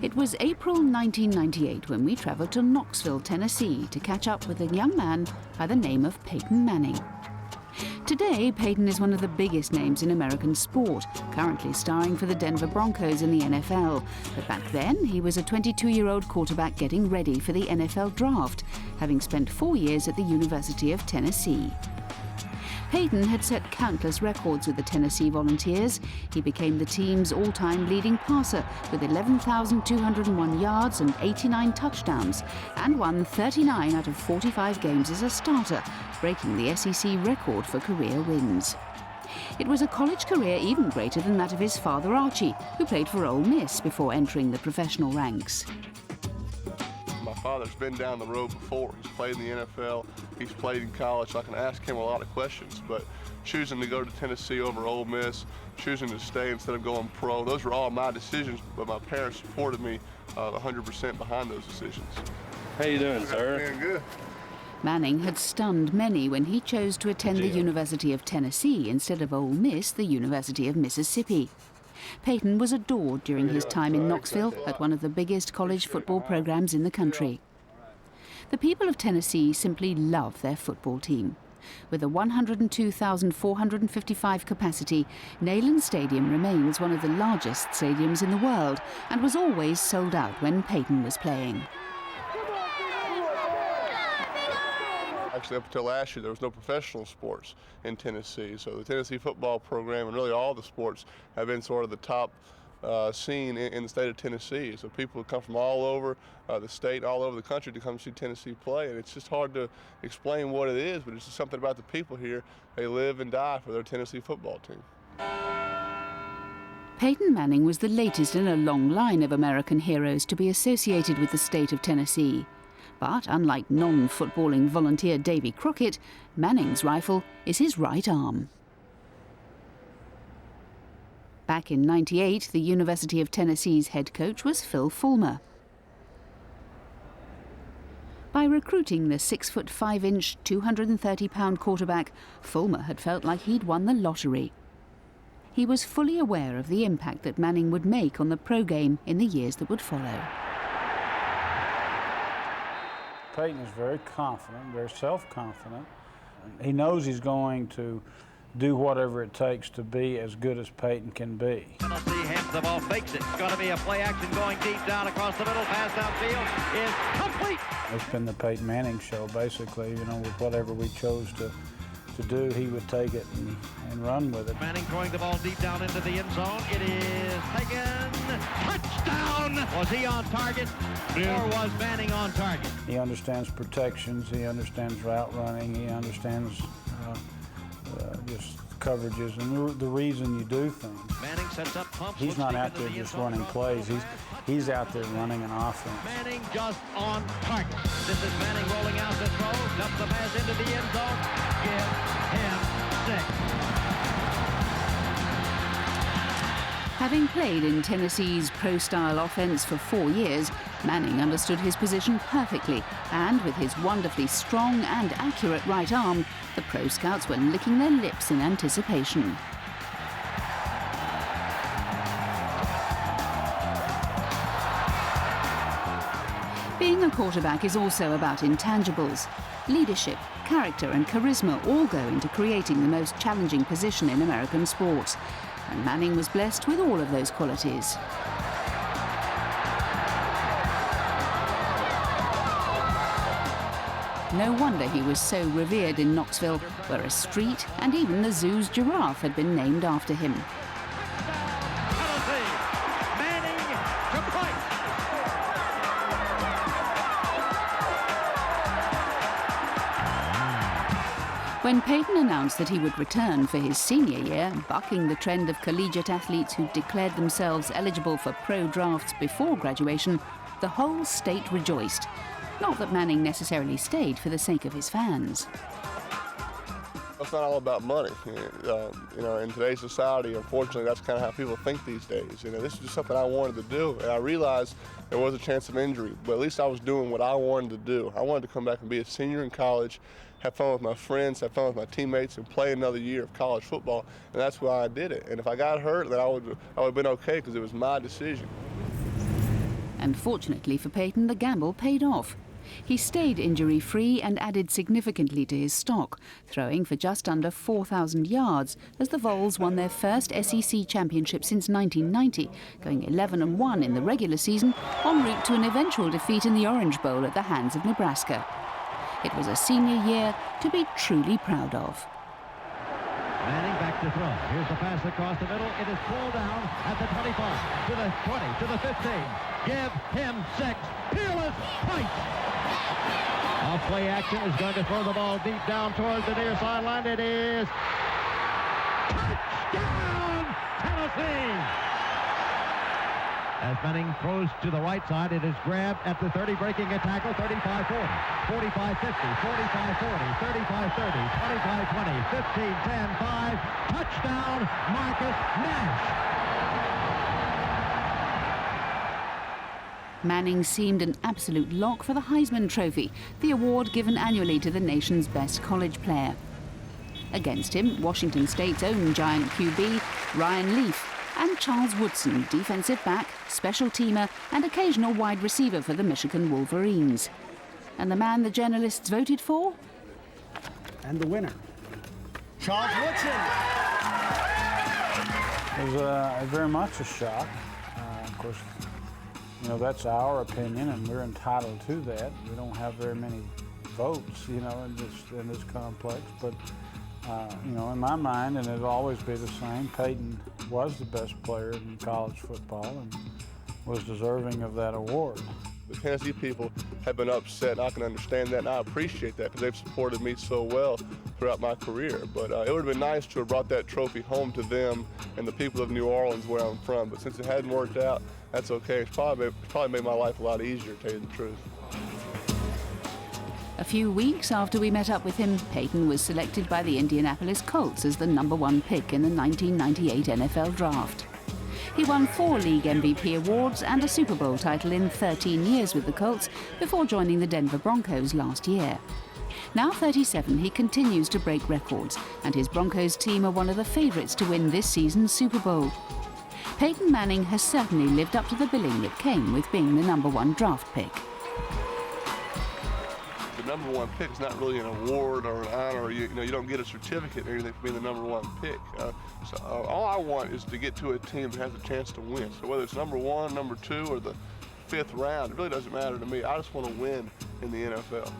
It was April 1998 when we travelled to Knoxville, Tennessee to catch up with a young man by the name of Peyton Manning. Today, Peyton is one of the biggest names in American sport, currently starring for the Denver Broncos in the NFL. But back then, he was a 22-year-old quarterback getting ready for the NFL draft, having spent 4 years at the University of Tennessee. Peyton had set countless records with the Tennessee Volunteers. He became the team's all-time leading passer with 11,201 yards and 89 touchdowns, and won 39 out of 45 games as a starter, breaking the SEC record for career wins. It was a college career even greater than that of his father Archie, who played for Ole Miss before entering the professional ranks. My father's been down the road before. He's played in the NFL, he's played in college, so I can ask him a lot of questions. But choosing to go to Tennessee over Ole Miss, choosing to stay instead of going pro, those were all my decisions, but my parents supported me 100% behind those decisions. How you doing, sir? Doing good. Manning had stunned many when he chose to attend the University of Tennessee instead of Ole Miss, the University of Mississippi. Peyton was adored during his time in Knoxville at one of the biggest college football programs in the country. The people of Tennessee simply love their football team. With a 102,455 capacity, Neyland Stadium remains one of the largest stadiums in the world and was always sold out when Peyton was playing. Actually, up until last year, there was no professional sports in Tennessee. So the Tennessee football program and really all the sports have been sort of the top scene in the state of Tennessee. So people come from all over the state, all over the country to come see Tennessee play. And it's just hard to explain what it is, but it's just something about the people here. They live and die for their Tennessee football team. Peyton Manning was the latest in a long line of American heroes to be associated with the state of Tennessee. But unlike non-footballing volunteer Davy Crockett, Manning's rifle is his right arm. Back in '98, the University of Tennessee's head coach was Phil Fulmer. By recruiting the 6'5", 230-pound quarterback, Fulmer had felt like he'd won the lottery. He was fully aware of the impact that Manning would make on the pro game in the years that would follow. Peyton is very confident, very self-confident. He knows he's going to do whatever it takes to be as good as Peyton can be. Penalty, hands the ball, fakes it. It's going to be a play action going deep down across the middle. Pass downfield is complete. It's been the Peyton Manning show, basically. You know, with whatever we chose to do, he would take it and run with it. Manning throwing the ball deep down into the end zone. It is taken. Touchdown! Was he on target or was Manning on target? He understands protections, he understands route running, he understands just coverages and the reason you do things. Manning sets up pumps. He's not out there just running plays. He's out there running an offense. Manning just on target. This is Manning rolling out the throw. Dumps the pass into the end zone. Give him 6. Having played in Tennessee's pro-style offense for 4 years, Manning understood his position perfectly, and with his wonderfully strong and accurate right arm, the pro scouts were licking their lips in anticipation. Being a quarterback is also about intangibles. Leadership, character and charisma all go into creating the most challenging position in American sports. And Manning was blessed with all of those qualities. No wonder he was so revered in Knoxville, where a street and even the zoo's giraffe had been named after him. When Peyton announced that he would return for his senior year, bucking the trend of collegiate athletes who declared themselves eligible for pro drafts before graduation, the whole state rejoiced. Not that Manning necessarily stayed for the sake of his fans. It's not all about money. You know, in today's society, unfortunately, that's kind of how people think these days. You know, this is just something I wanted to do, and I realized there was a chance of injury, but at least I was doing what I wanted to do. I wanted to come back and be a senior in college, have fun with my friends, have fun with my teammates, and play another year of college football, and that's why I did it. And if I got hurt, then I would have been okay because it was my decision. And fortunately for Peyton, the gamble paid off. He stayed injury-free and added significantly to his stock, throwing for just under 4,000 yards as the Vols won their first SEC championship since 1990, going 11-1 in the regular season, en route to an eventual defeat in the Orange Bowl at the hands of Nebraska. It was a senior year to be truly proud of. Manning back to throw. Here's the pass across the middle. It is pulled down at the 25, to the 20, to the 15. Give him 6. Peerless Price. Off play action is going to throw the ball deep down toward the near sideline. It is touchdown, Tennessee! As Manning throws to the right side, it is grabbed at the 30, breaking a tackle, 35-40, 45-50, 45-40, 35-30, 25-20, 15-10, 5, touchdown, Marcus Nash. Manning seemed an absolute lock for the Heisman Trophy, the award given annually to the nation's best college player. Against him, Washington State's own giant QB, Ryan Leaf, and Charles Woodson, defensive back, special teamer, and occasional wide receiver for the Michigan Wolverines. And the man the journalists voted for? And the winner, Charles Woodson. It was very much a shock. Of course, you know, that's our opinion, and we're entitled to that. We don't have very many votes, you know, in this complex. But, you know, in my mind, and it'll always be the same, Peyton was the best player in college football and was deserving of that award. The Tennessee people have been upset, and I can understand that, and I appreciate that because they've supported me so well throughout my career. But it would have been nice to have brought that trophy home to them and the people of New Orleans, where I'm from. But since it hadn't worked out, that's okay. It's probably made my life a lot easier, to tell you the truth. A few weeks after we met up with him, Peyton was selected by the Indianapolis Colts as the #1 pick in the 1998 NFL Draft. He won 4 league MVP awards and a Super Bowl title in 13 years with the Colts before joining the Denver Broncos last year. Now 37, he continues to break records, and his Broncos team are one of the favorites to win this season's Super Bowl. Peyton Manning has certainly lived up to the billing that came with being the #1 draft pick. The #1 pick is not really an award or an honor. You don't get a certificate or anything for being the #1 pick. So all I want is to get to a team that has a chance to win. So whether it's #1, #2, or the 5th round, it really doesn't matter to me. I just want to win in the NFL.